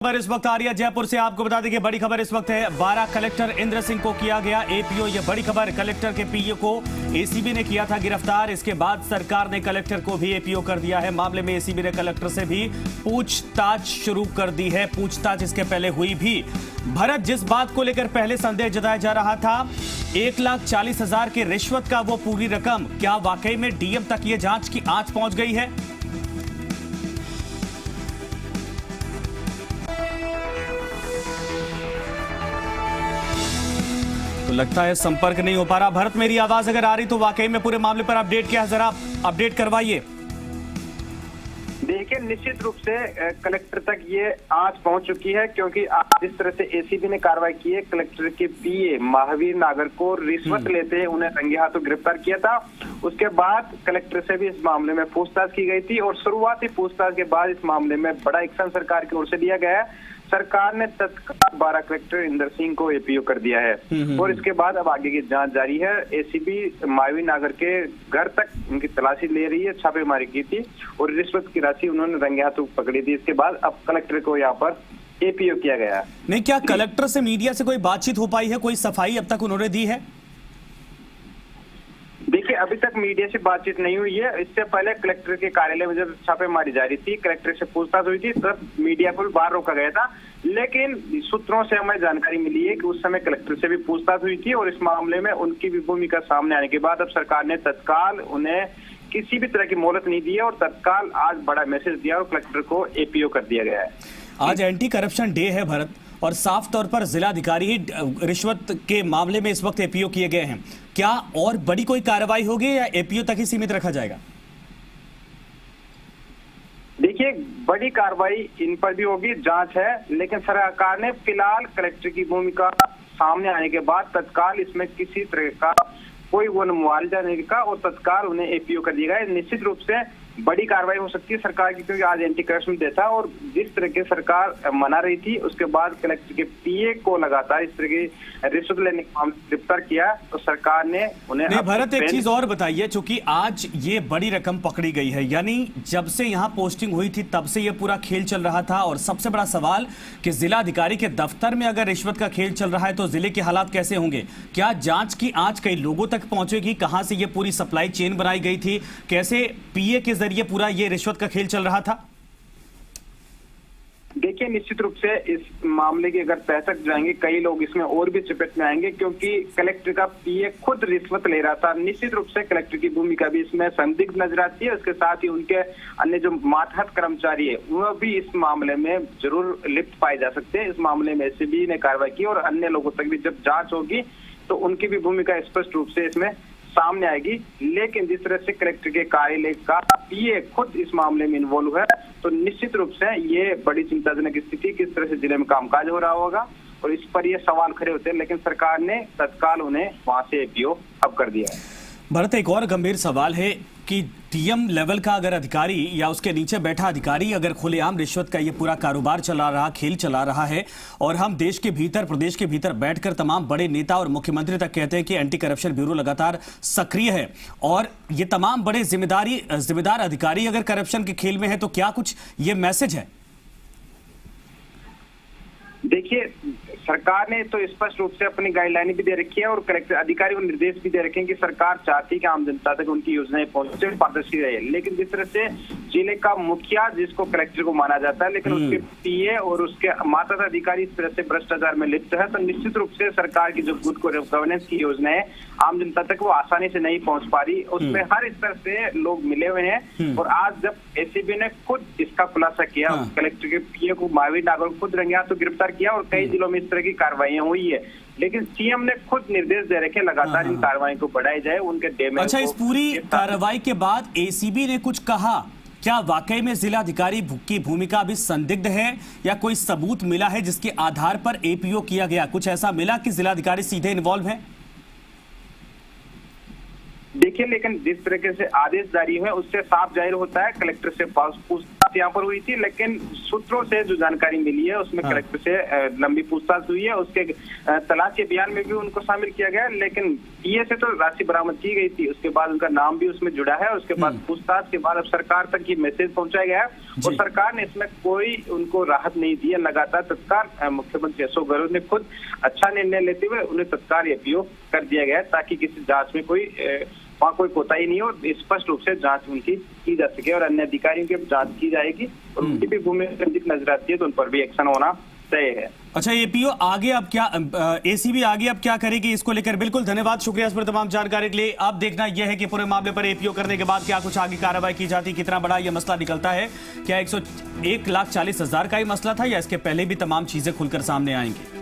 खबर इस वक्त आ रही है जयपुर से। आपको बता दें कि बड़ी खबर इस वक्त है, 12 कलेक्टर इंद्र सिंह को किया गया एपीओ। ये बड़ी खबर, कलेक्टर के पीए को एसीबी ने किया था गिरफ्तार। इसके बाद सरकार ने कलेक्टर को भी एपीओ कर दिया है। मामले में एसीबी ने कलेक्टर से भी पूछताछ शुरू कर दी है। पूछताछ इसके पहले हुई भी। भरत, जिस बात को लेकर पहले संदेह जताया जा रहा था 1,40,000 की रिश्वत का वो पूरी रकम, क्या वाकई में डीएम तक ये जांच की आंच पहुंच गई है? तो लगता है संपर्क नहीं हो पा रहा। भरत, मेरी आवाज अगर आ रही तो वाकई में पूरे मामले पर अपडेट क्या है, जरा अपडेट करवाइए। देखिए, निश्चित रूप से कलेक्टर तक ये आंच पहुंच चुकी है, क्योंकि आज जिस तरह से एसीबी ने कार्रवाई की है, कलेक्टर के पीए महावीर नागर को रिश्वत लेते उन्हें रंगे हाथों गिरफ्तार किया था। उसके बाद कलेक्टर से भी इस मामले में पूछताछ की गई थी और शुरुआती पूछताछ के बाद इस मामले में बड़ा एक्शन सरकार की ओर से लिया गया है। सरकार ने तत्काल 12 कलेक्टर इंद्र सिंह को एपीओ कर दिया है और इसके बाद अब आगे की जांच जारी है। एसीबी महावीर नागर के घर तक उनकी तलाशी ले रही है, छापेमारी की थी और रिश्वत की राशि उन्होंने रंगे हाथों पकड़ी थी। इसके बाद अब कलेक्टर को यहाँ पर एपीओ किया गया। नहीं, क्या कलेक्टर से मीडिया से कोई बातचीत हो पाई है? कोई सफाई अब तक उन्होंने दी है? देखिए, अभी तक मीडिया से बातचीत नहीं हुई है। इससे पहले कलेक्टर के कार्यालय में जब छापेमारी जारी थी, कलेक्टर से पूछताछ हुई थी, तब मीडिया को भी बाहर रोका गया था। लेकिन सूत्रों से हमें जानकारी मिली है कि उस समय कलेक्टर से भी पूछताछ हुई थी और इस मामले में उनकी भी भूमिका सामने आने के बाद अब सरकार ने तत्काल उन्हें किसी भी तरह की मोहलत नहीं दी है और तत्काल आज बड़ा मैसेज दिया और कलेक्टर को एपीओ कर दिया गया है। आज एंटी करप्शन डे है भरत, और साफ तौर पर जिलाधिकारी ही रिश्वत के मामले में इस वक्त एपीओ किए गए हैं। क्या और बड़ी कोई कार्रवाई होगी या एपीओ तक ही सीमित रखा जाएगा? देखिए, बड़ी कार्रवाई इन पर भी होगी, जांच है, लेकिन सरकार ने फिलहाल कलेक्टर की भूमिका सामने आने के बाद तत्काल इसमें किसी तरह का कोई वो मुआवजा नहीं का और तत्काल उन्हें एपीओ कर दिया गया। निश्चित रूप से बड़ी कार्रवाई हो सकती है सरकार की, क्योंकि आज एंटी करप्शन डे था और जिस तरह की सरकार मना रही थी, उसके बाद कलेक्टर के पीए को लगातार इस तरह की रिश्वत लेने के मामले में गिरफ्तार किया तो सरकार ने उन्हें। नहीं भरत, एक चीज और बताइए, चूंकि आज ये बड़ी रकम पकड़ी गई है, यानी जब से यहाँ पोस्टिंग हुई थी तब से ये पूरा खेल चल रहा था। और सबसे बड़ा सवाल कि जिलाधिकारी के दफ्तर में अगर रिश्वत का खेल चल रहा है तो जिले के हालात कैसे होंगे? क्या जांच की आंच कई लोगों तक पहुंचेगी? कहां से ये पूरी सप्लाई चेन बनाई गई थी? कैसे पीए के जरिए पूरा ये रिश्वत का खेल चल रहा था? देखिए, निश्चित रूप से इस मामले की अगर तह तक जाएंगे, कई लोग इसमें और भी चपेट में आएंगे, क्योंकि कलेक्टर का पीए खुद रिश्वत ले रहा था। निश्चित रूप से कलेक्टर की भूमिका भी इसमें संदिग्ध नजर आती है। उसके साथ ही उनके अन्य जो मातहत कर्मचारी है वह भी इस मामले में जरूर लिप्त पाए जा सकते हैं। इस मामले में एसीबी ने कार्रवाई की और अन्य लोगों तक भी जब जांच होगी तो उनकी भी भूमिका स्पष्ट रूप से इसमें सामने आएगी। लेकिन जिस तरह से कलेक्टर के कार्यालय का पीए खुद इस मामले में इन्वॉल्व है, तो निश्चित रूप से ये बड़ी चिंताजनक स्थिति, किस तरह से जिले में कामकाज हो रहा होगा और इस पर ये सवाल खड़े होते हैं। लेकिन सरकार ने तत्काल उन्हें वहां से एपीओ अब कर दिया है। भरत, एक और गंभीर सवाल है कि डीएम लेवल का अगर अधिकारी या उसके नीचे बैठा अधिकारी अगर खुलेआम रिश्वत का ये पूरा कारोबार चला रहा, खेल चला रहा है, और हम देश के भीतर, प्रदेश के भीतर बैठकर तमाम बड़े नेता और मुख्यमंत्री तक कहते हैं कि एंटी करप्शन ब्यूरो लगातार सक्रिय है, और ये तमाम बड़े जिम्मेदार अधिकारी अगर करप्शन के खेल में है, तो क्या कुछ ये मैसेज है? देखिए, सरकार ने तो स्पष्ट रूप से अपनी गाइडलाइन भी दे रखी है और कलेक्टर अधिकारी को निर्देश भी दे रखे हैं कि सरकार चाहती है कि आम जनता तक उनकी योजनाएं पहुंचे, पारदर्शी रहे। लेकिन जिस तरह से जिले का मुखिया, जिसको कलेक्टर को माना जाता है, लेकिन उसके पीए और उसके मातहत अधिकारी इस तरह से भ्रष्टाचार में लिप्त है, तो निश्चित रूप से सरकार की जो गुड गवर्नेंस की योजनाएं आम जनता तक वो आसानी से नहीं पहुंच पा रही। उसमें हर स्तर से लोग मिले हुए हैं और आज जब एसीबी ने खुद इसका खुलासा किया, कलेक्टर के पीए को महावीर नागर को खुद रंगे हाथों गिरफ्तार किया और कई जिलों में इस तरह की कार्रवाइयां हुई है, लेकिन सीएम ने खुद निर्देश दे रखे लगातार इन कार्रवाई को बढ़ाई जाए, उनके डैमेज। अच्छा, इस पूरी कार्रवाई के बाद एसीबी ने कुछ कहा? क्या वाकई में जिलाधिकारी की भूमिका भी संदिग्ध है या कोई सबूत मिला है जिसके आधार पर एपीओ किया गया? कुछ ऐसा मिला कि जिलाधिकारी सीधे इन्वॉल्व है? देखिए, लेकिन जिस तरीके से आदेश जारी हुए उससे साफ जाहिर होता है कलेक्टर से पूछताछ बात यहाँ पर हुई थी, लेकिन सूत्रों से जो जानकारी मिली है उसमें कलेक्टर से लंबी पूछताछ हुई है। उसके तलाशी अभियान में भी उनको शामिल किया गया, लेकिन पीए से तो राशि बरामद की गई थी, उसके बाद उनका नाम भी उसमें जुड़ा है। उसके बाद पूछताछ के बाद अब सरकार तक ये मैसेज पहुंचाया गया है और सरकार ने इसमें कोई उनको राहत नहीं दी है। लगातार तत्काल मुख्यमंत्री अशोक गहलोत ने खुद अच्छा निर्णय लेते हुए उन्हें तत्काल एपीओ कर दिया गया है, ताकि किसी जांच में वहाँ कोई कोताही नहीं हो, स्पष्ट रूप से जांच उनकी की जा सके और अन्य अधिकारियों की जांच की जाएगी और उनकी भी भूमि संदिग्ध नजर आती है तो उन पर भी एक्शन होना तय है। अच्छा, एपीओ आगे अब क्या, एसीबी आगे अब क्या करेगी इसको लेकर? बिल्कुल धन्यवाद, शुक्रिया इस पर तमाम जानकारी के लिए। अब देखना यह है कि पूरे मामले पर एपीओ करने के बाद क्या कुछ आगे कार्रवाई की जाती, कितना बड़ा यह मसला निकलता है। क्या 1,40,000 का ही मसला था या इसके पहले भी तमाम चीजें खुलकर सामने आएंगी?